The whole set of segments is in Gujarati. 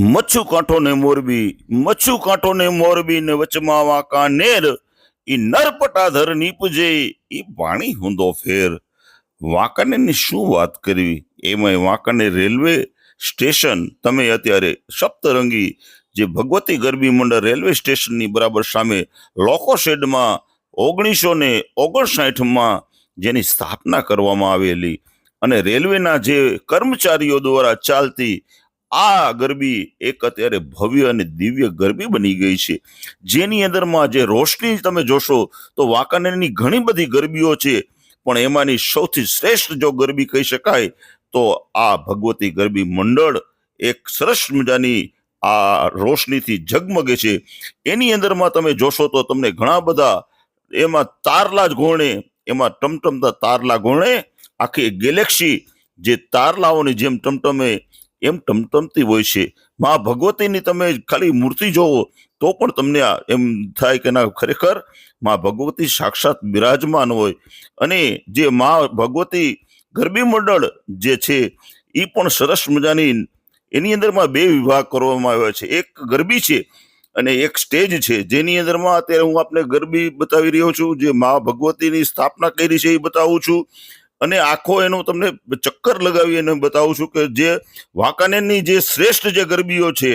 મચ્છુ કાંઠો ને મોરબી, મચ્છુ કાંઠો ને મોરબી ને વચમાં વાંકાનેર, ઈ નરપટાધર નીપજે ઈ પાણી હુંદો ફેર. વાંકાનેરની શું વાત કરવી, એમાં વાંકાનેર રેલવે સ્ટેશન તમે અત્યારે સપ્તરંગી જે ભગવતી ગરબી મંડળ રેલવે સ્ટેશનની બરાબર સામે લોકો શેડમાં 1959માં જેની સ્થાપના કરવામાં આવેલી અને રેલવેના જે કર્મચારીઓ દ્વારા ચાલતી આ ગરબી એક અત્યારે ભવ્ય અને દિવ્ય ગરબી બની ગઈ છે, જેની અંદરમાં જે રોશની તમે જોશો તો વાંકાનેરની ઘણી બધી ગરબીઓ છે, પણ એમાંની સૌથી શ્રેષ્ઠ જો ગરબી કહી શકાય તો આ ભગવતી ગરબી મંડળ એક સરસ મજાની આ રોશનીથી ઝગમગે છે. એની અંદરમાં તમે જોશો તો તમને ઘણા બધા એમાં તારલા જ ઘોણે, એમાં ટમટમતા તારલા ઘોણે આખી ગેલેક્સી જે તારલાઓની જેમ ટમટમે એમ ટમટમતી હોય છે. મા ભગવતીની તમે ખાલી મૂર્તિ જોવો તો પણ તમને એમ થાય કે ના ખરેખર મા ભગવતી સાક્ષાત બિરાજમાન હોય. અને જે મા ભગવતી ગરબી મંડળ જે છે એ પણ સરસ મજાની એની અંદરમાં 2 વિભાગ કરવામાં આવ્યા છે. એક ગરબી છે અને એક સ્ટેજ છે, જેની અંદરમાં અત્યારે હું આપને ગરબી બતાવી રહ્યો છું, જે મા ભગવતીની સ્થાપના કરી છે એ બતાવું છું અને આખો એનો તમને ચક્કર લગાવી અને બતાવું છું કે જે વાંકાનેરની જે શ્રેષ્ઠ જે ગરબીઓ છે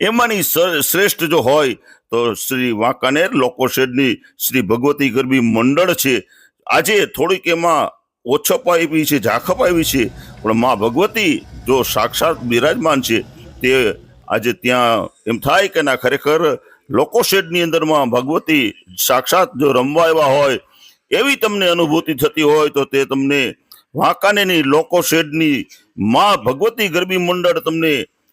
એમાંની શ્રેષ્ઠ જો હોય તો શ્રી વાંકાનેર લોકો શેડની શ્રી ભગવતી ગરબી મંડળ છે. આજે થોડીક એમાં ઓછપ આવી છે, ઝાખપ આવી છે, પણ મા ભગવતી જો સાક્ષાત બિરાજમાન છે તે આજે ત્યાં એમ થાય કે ના ખરેખર લોકો શેડની અંદરમાં ભગવતી સાક્ષાત જો રમવા આવ્યા હોય એવી તમને અનુભૂતિ થતી હોય તો તે તમને વાંકાનેરની લોકો શેડની મા ભગવતી ગરબી મંડળ તમને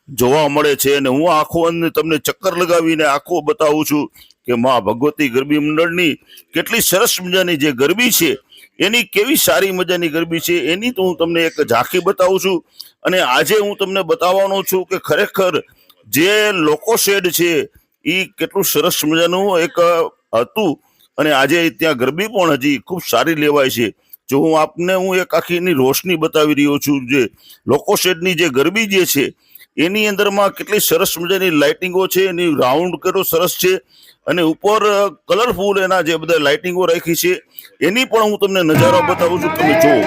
જોવા મળે છે. અને હું આખું તમને ચક્કર લગાવીને આખું બતાવું છું કે મા ભગવતી ગરબી મંડળની કેટલી સરસ મજાની જે ગરબી છે એની કેવી સારી મજાની ગરબી છે એની તો હું તમને એક ઝાંખી બતાવું છું. અને આજે હું તમને બતાવવાનો છું કે ખરેખર જે લોકો શેડ છે એ કેટલું સરસ મજાનું એક હતું અને આજે ત્યાં ગરબી પણ હજી ખૂબ સારી લેવાય છે. જો હું એક આખીની રોશની બતાવી રહ્યો છું, જે લોકો શેડની જે ગરબી જે છે એની અંદરમાં કેટલી સરસ મજાની લાઇટિંગો છે, એની રાઉન્ડ કેટલો સરસ છે અને ઉપર કલરફુલ એના જે બધા લાઇટિંગો રાખી છે એની પણ હું તમને નજારો બતાવું છું, તમે જુઓ.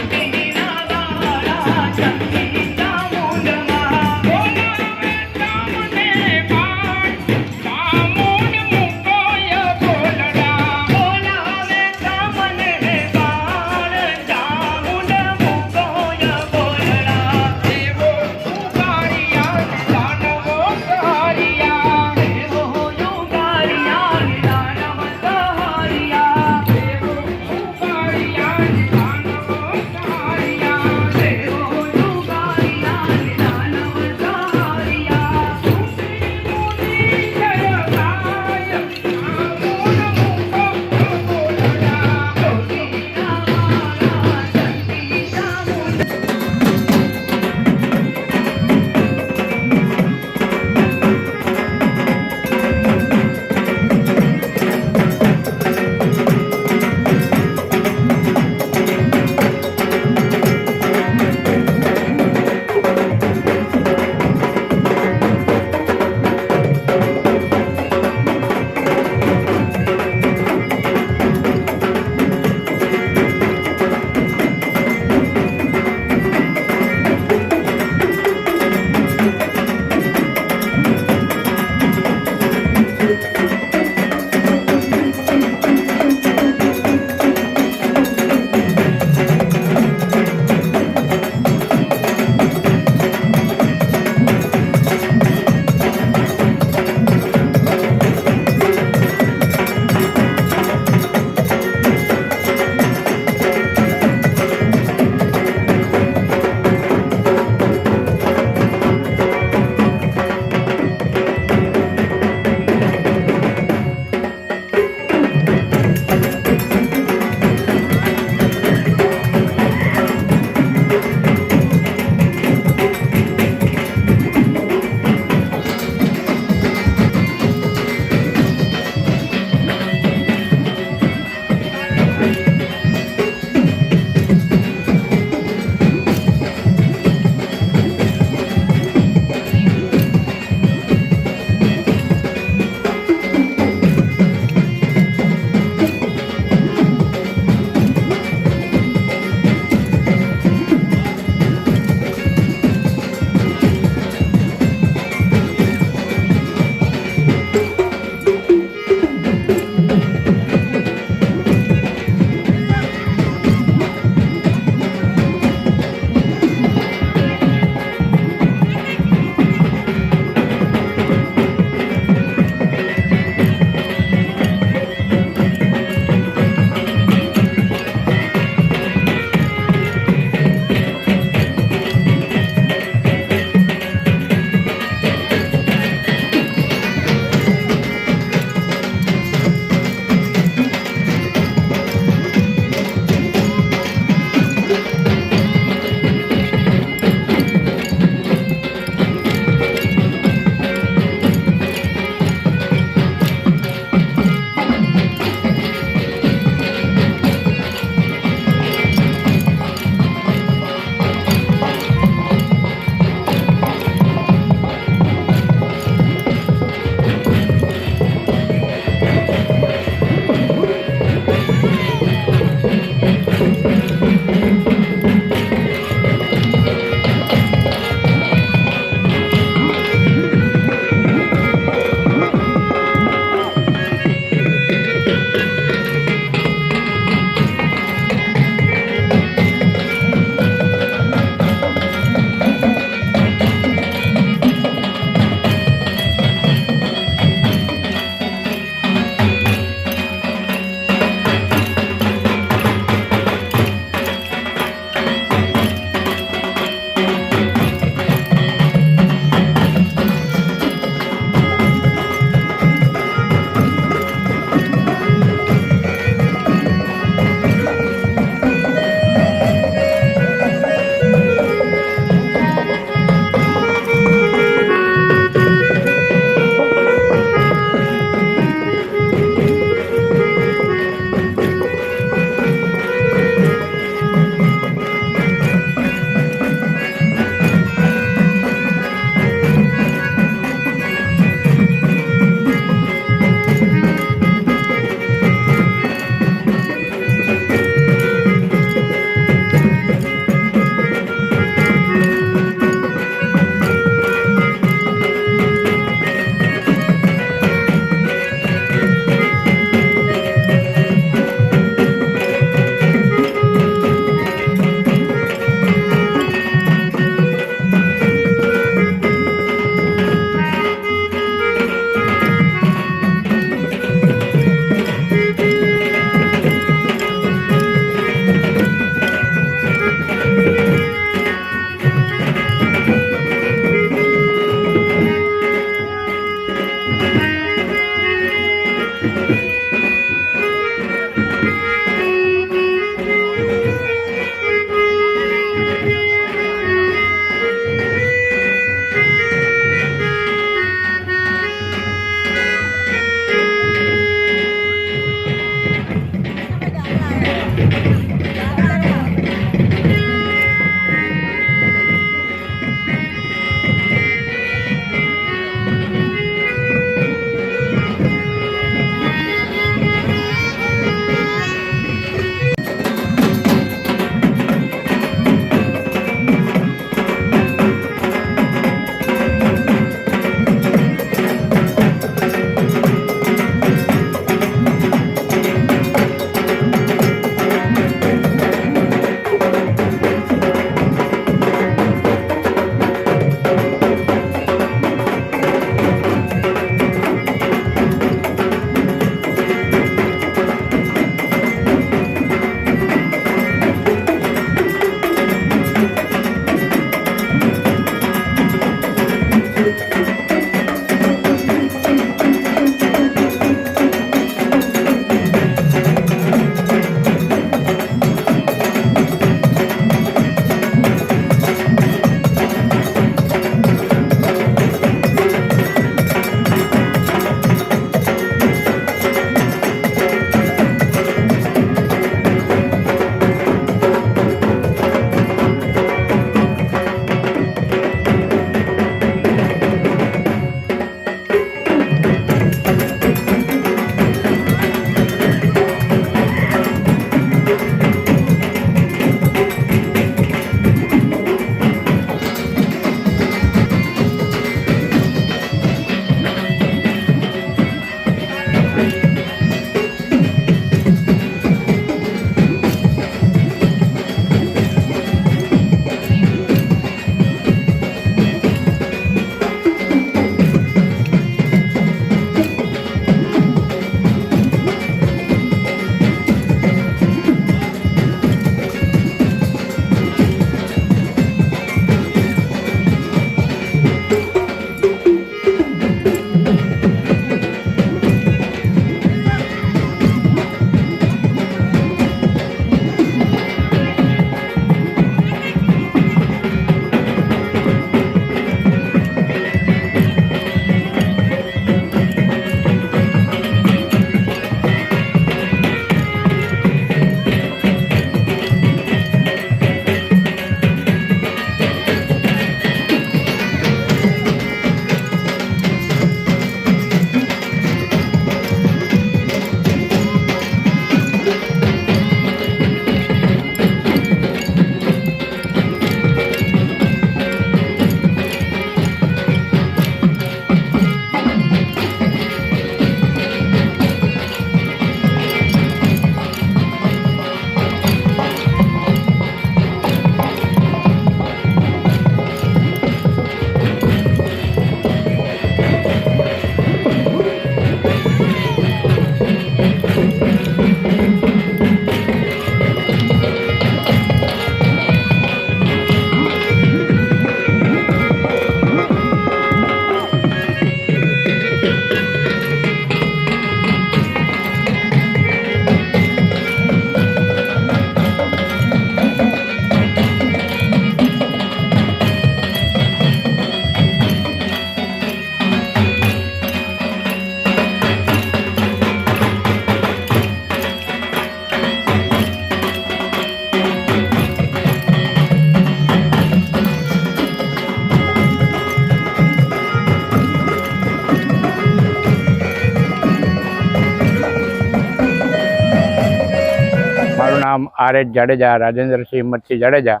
નામ R.H. જાડેજા, રાજેન્દ્રસિંહ હિંમતસિંહ જાડેજા,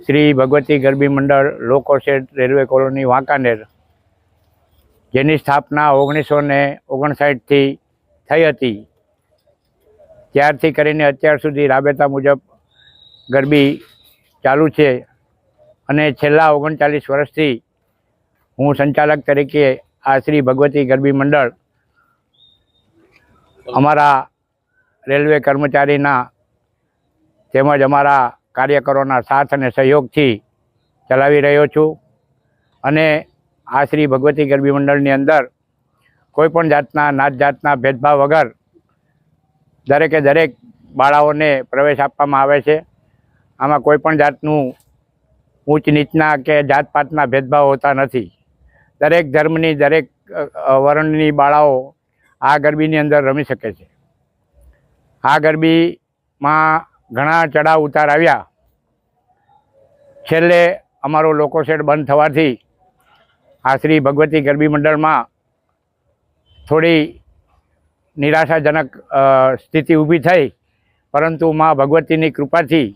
શ્રી ભગવતી ગરબી મંડળ લોકો શેડ રેલવે કોલોની વાંકાનેર, જેની સ્થાપના 1959થી થઈ હતી, ત્યારથી કરીને અત્યાર સુધી રાબેતા મુજબ ગરબી ચાલુ છે. અને છેલ્લા 39 વર્ષથી હું સંચાલક તરીકે આ શ્રી ભગવતી ગરબી મંડળ અમારા રેલવે કર્મચારીના તેમજ અમારા કાર્યકરોના સાથ અને સહયોગથી ચલાવી રહ્યો છું. અને આ શ્રી ભગવતી ગરબી મંડળની અંદર કોઈપણ જાતના નાત જાતના ભેદભાવ વગર દરેકે દરેક બાળાઓને પ્રવેશ આપવામાં આવે છે. આમાં કોઈપણ જાતનું ઊંચ નીચના કે જાતપાતના ભેદભાવ હોતા નથી. દરેક ધર્મની, દરેક વર્ણની બાળાઓ આ ગરબીની અંદર રમી શકે છે. આ ગરબીમાં ઘણા ચડાવ ઉતાર આવ્યા. છેલ્લે અમારો લોકો શેડ બંધ થવાથી આ શ્રી ભગવતી ગરબી મંડળમાં થોડી નિરાશાજનક સ્થિતિ ઊભી થઈ, પરંતુ મા ભગવતીની કૃપાથી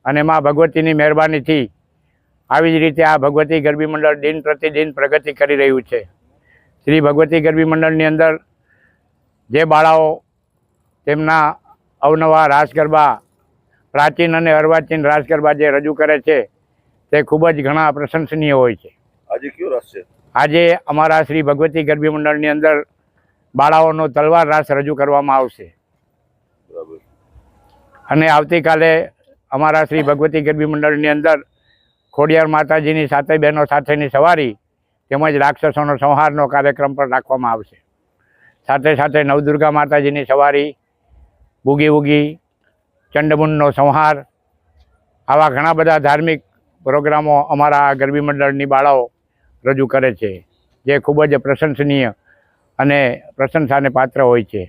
અને મા ભગવતીની મહેરબાનીથી આવી જ રીતે આ ભગવતી ગરબી મંડળ દિન પ્રતિદિન પ્રગતિ કરી રહ્યું છે. શ્રી ભગવતી ગરબી મંડળની અંદર જે બાળાઓ તેમના અવનવા રાસ ગરબા, પ્રાચીન અને અર્વાચીન રાસ ગરબા જે રજૂ કરે છે તે ખૂબ જ ઘણા પ્રશંસનીય હોય છે. આજે કયો રાસ છે? આજે અમારા શ્રી ભગવતી ગરબી મંડળની અંદર બાળાઓનો તલવાર રાસ રજૂ કરવામાં આવશે. અને આવતીકાલે અમારા શ્રી ભગવતી ગરબી મંડળની અંદર ખોડિયાર માતાજીની સાતેય બહેનો સાથેની સવારી તેમજ રાક્ષસોનો સંહારનો કાર્યક્રમ પણ રાખવામાં આવશે. સાથે સાથે નવદુર્ગા માતાજીની સવારી, બુગી ઉગી, ચંડમુંડનો સંહાર, આવા ઘણા બધા ધાર્મિક પ્રોગ્રામો અમારા ગરબી મંડળની બાળાઓ રજૂ કરે છે, જે ખૂબ જ પ્રશંસનીય અને પ્રશંસાને પાત્ર હોય છે.